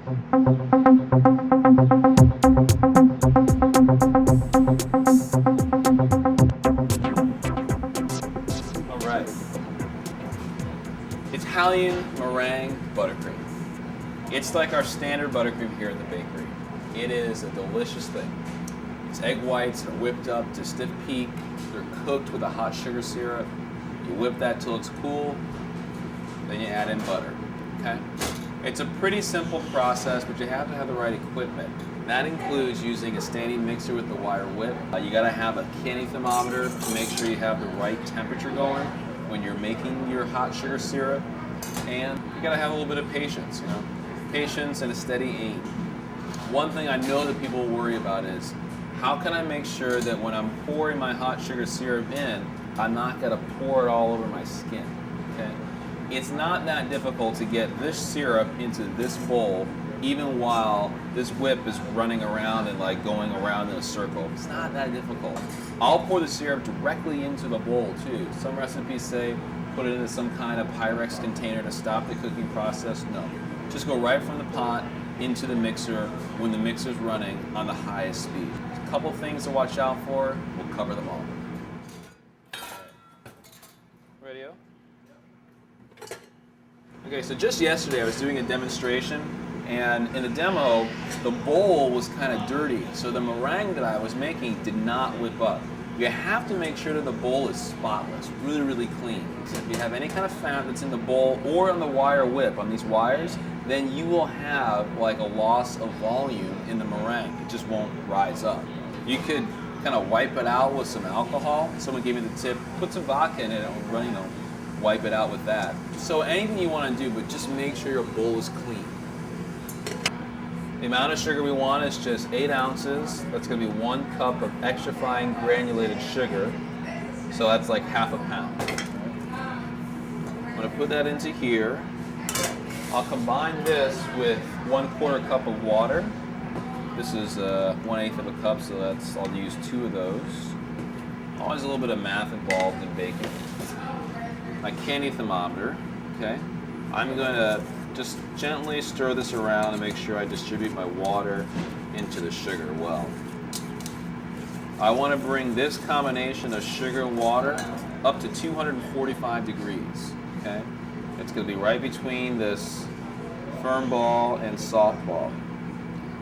All right. Italian Meringue Buttercream. It's like our standard buttercream here at the bakery. It is a delicious thing. It's egg whites that are whipped up to stiff peak. They're cooked with a hot sugar syrup. You whip that till it's cool, then you add in butter, okay? It's a pretty simple process, but you have to have the right equipment. That includes using a standing mixer with the wire whip. You gotta have a candy thermometer to make sure you have the right temperature going when you're making your hot sugar syrup. And you gotta have a little bit of patience, you know? Patience and a steady aim. One thing I know that people worry about is, how can I make sure that when I'm pouring my hot sugar syrup in, I'm not gonna pour it all over my skin, okay? It's not that difficult to get this syrup into this bowl even while this whip is running around and like going around in a circle. It's not that difficult. I'll pour the syrup directly into the bowl too. Some recipes say put it into some kind of Pyrex container to stop the cooking process. No, just go right from the pot into the mixer when the mixer's running on the highest speed. A couple things to watch out for, we'll cover them all. Radio? Okay, so just yesterday I was doing a demonstration, and in the demo, the bowl was kind of dirty, so the meringue that I was making did not whip up. You have to make sure that the bowl is spotless, really, really clean. So if you have any kind of fat that's in the bowl or on the wire whip, on these wires, then you will have like a loss of volume in the meringue. It just won't rise up. You could kind of wipe it out with some alcohol. Someone gave me the tip, put some vodka in it and, you know, wipe it out with that. So anything you want to do, but just make sure your bowl is clean. The amount of sugar we want is just 8 ounces. That's going to be 1 cup of extra fine granulated sugar. So that's like half a pound. I'm going to put that into here. I'll combine this with 1/4 cup of water. This is 1/8 of a cup, so I'll use 2 of those. Always a little bit of math involved in baking. My candy thermometer, okay? I'm going to just gently stir this around and make sure I distribute my water into the sugar well. I want to bring this combination of sugar and water up to 245 degrees, okay? It's going to be right between this firm ball and soft ball.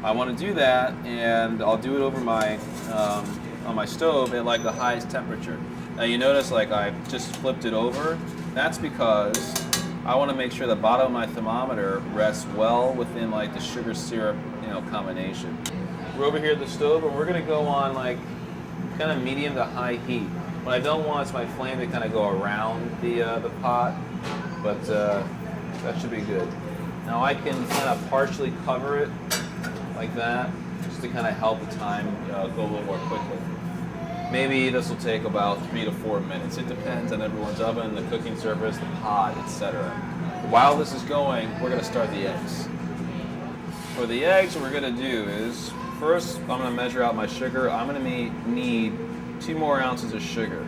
I want to do that, and I'll do it over my on my stove at like the highest temperature. Now you notice like I just flipped it over. That's because I want to make sure the bottom of my thermometer rests well within like the sugar syrup, you know, combination. We're over here at the stove, and we're going to go on like kind of medium to high heat. What I don't want is my flame to kind of go around the pot, but that should be good. Now I can kind of partially cover it like that, just to kind of help the time go a little more quickly. Maybe this will take about 3 to 4 minutes. It depends on everyone's oven, the cooking surface, the pot, etc. While this is going, we're going to start the eggs. For the eggs, what we're going to do is, first I'm going to measure out my sugar. I'm going to need 2 more ounces of sugar.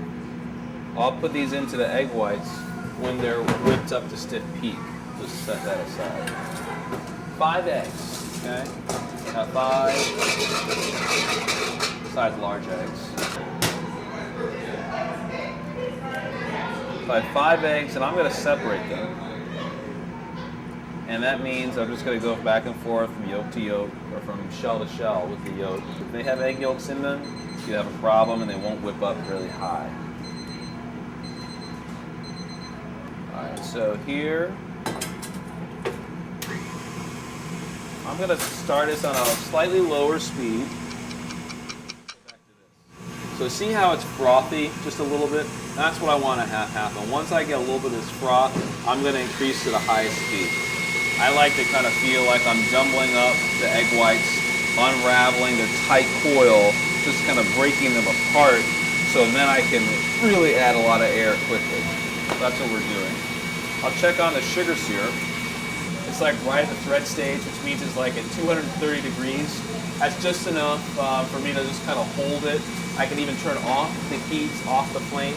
I'll put these into the egg whites when they're whipped up to stiff peak. Just set that aside. 5 eggs, okay? Got 5, besides large eggs. So I have 5 eggs, and I'm going to separate them. And that means I'm just going to go back and forth from yolk to yolk, or from shell to shell with the yolk. If they have egg yolks in them, you have a problem and they won't whip up really high. Alright, so here, I'm going to start this on a slightly lower speed. So see how it's frothy just a little bit? That's what I want to have happen. Once I get a little bit of this froth, I'm going to increase to the highest speed. I like to kind of feel like I'm doubling up the egg whites, unraveling the tight coil, just kind of breaking them apart, so then I can really add a lot of air quickly. That's what we're doing. I'll check on the sugar syrup. It's like right at the thread stage, which means it's like at 230 degrees. That's just enough for me to just kind of hold it. I can even turn off the heat, off the flame.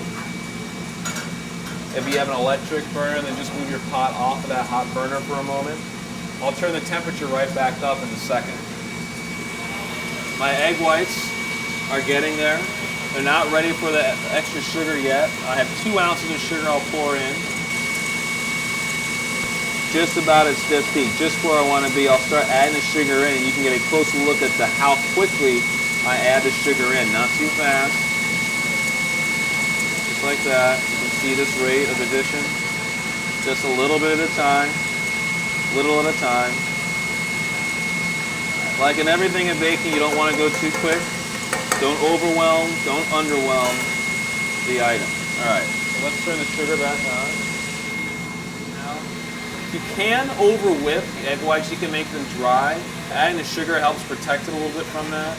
If you have an electric burner, then just move your pot off of that hot burner for a moment. I'll turn the temperature right back up in a second. My egg whites are getting there. They're not ready for the extra sugar yet. I have 2 ounces of sugar I'll pour in. Just about at stiff peak, just where I want to be. I'll start adding the sugar in, and you can get a closer look at how quickly I add the sugar in. Not too fast. Just like that. You can see this rate of addition. Just a little bit at a time. Little at a time. Like in everything in baking, you don't want to go too quick. Don't overwhelm, don't underwhelm the item. All right, so let's turn the sugar back on. Now, you can over whip egg whites. You can make them dry. Adding the sugar helps protect it a little bit from that.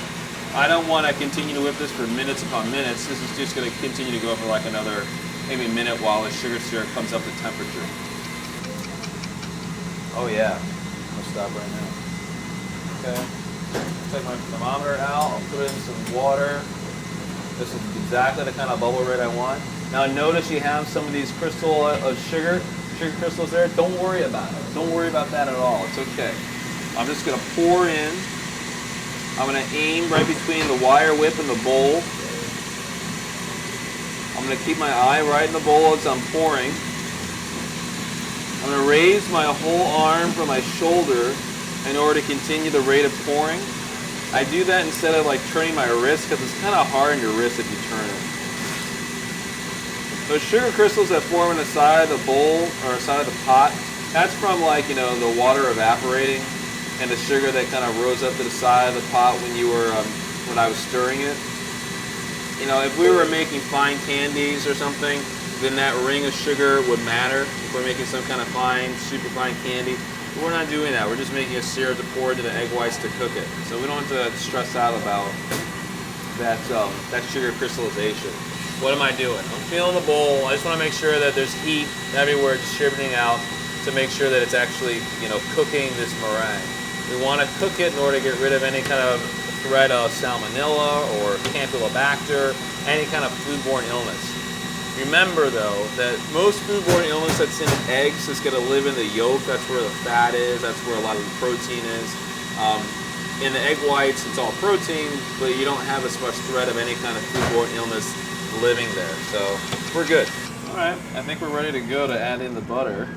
I don't want to continue to whip this for minutes upon minutes. This is just going to continue to go for like another maybe minute while the sugar syrup comes up to temperature. Oh yeah, I'm gonna stop right now. Okay, take my thermometer out, I'll put in some water. This is exactly the kind of bubble rate I want. Now notice you have some of these crystal of sugar crystals there. Don't worry about it. Don't worry about that at all. It's okay. I'm just gonna pour in. I'm gonna aim right between the wire whip and the bowl. I'm gonna keep my eye right in the bowl as I'm pouring. I'm going to raise my whole arm from my shoulder in order to continue the rate of pouring. I do that instead of like turning my wrist because it's kind of hard on your wrist if you turn it. Those sugar crystals that form on the side of the bowl or side of the pot, that's from like, you know, the water evaporating and the sugar that kind of rose up to the side of the pot when I was stirring it. You know, if we were making fine candies or something, then that ring of sugar would matter. If we're making some kind of fine, super fine candy, but we're not doing that. We're just making a syrup to pour into the egg whites to cook it. So we don't have to stress out about that sugar crystallization. What am I doing? I'm feeling the bowl. I just want to make sure that there's heat everywhere distributing out to make sure that it's actually, you know, cooking this meringue. We want to cook it in order to get rid of any kind of threat of salmonella or campylobacter, any kind of foodborne illness. Remember though, that most foodborne illness that's in eggs is going to live in the yolk. That's where the fat is. That's where a lot of the protein is. In the egg whites, it's all protein, but you don't have as much threat of any kind of foodborne illness living there. So we're good. All right, I think we're ready to go to add in the butter.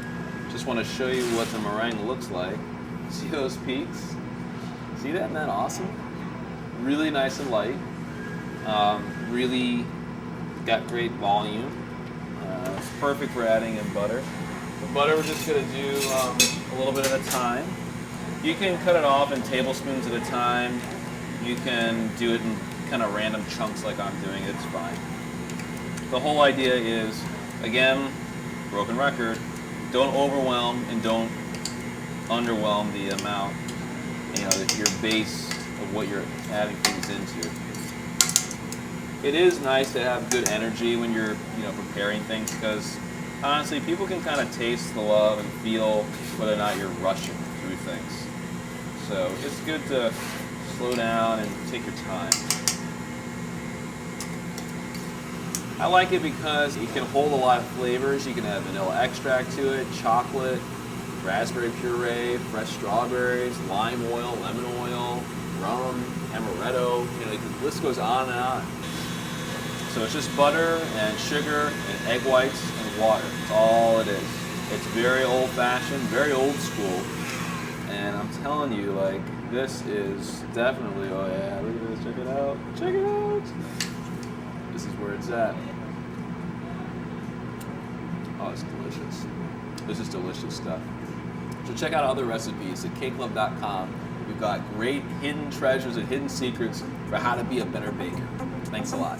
Just want to show you what the meringue looks like. See those peaks? See that? Isn't that awesome? Really nice and light. Really got great volume. It's perfect for adding in butter. The butter we're just going to do a little bit at a time. You can cut it off in tablespoons at a time. You can do it in kind of random chunks like I'm doing. It's fine. The whole idea is, again, broken record, don't overwhelm and don't underwhelm the amount, you know, your base of what you're adding things into. It is nice to have good energy when you're, you know, preparing things, because honestly, people can kind of taste the love and feel whether or not you're rushing through things. So it's good to slow down and take your time. I like it because it can hold a lot of flavors. You can add vanilla extract to it, chocolate, raspberry puree, fresh strawberries, lime oil, lemon oil, rum, amaretto. You know, the list goes on and on. So it's just butter and sugar and egg whites and water. That's all it is. It's very old-fashioned, very old school. And I'm telling you, like, this is definitely, oh yeah, look at this, check it out. Check it out. This is where it's at. Oh, it's delicious. This is delicious stuff. So check out other recipes at CakeLove.com. We've got great hidden treasures and hidden secrets for how to be a better baker. Thanks a lot.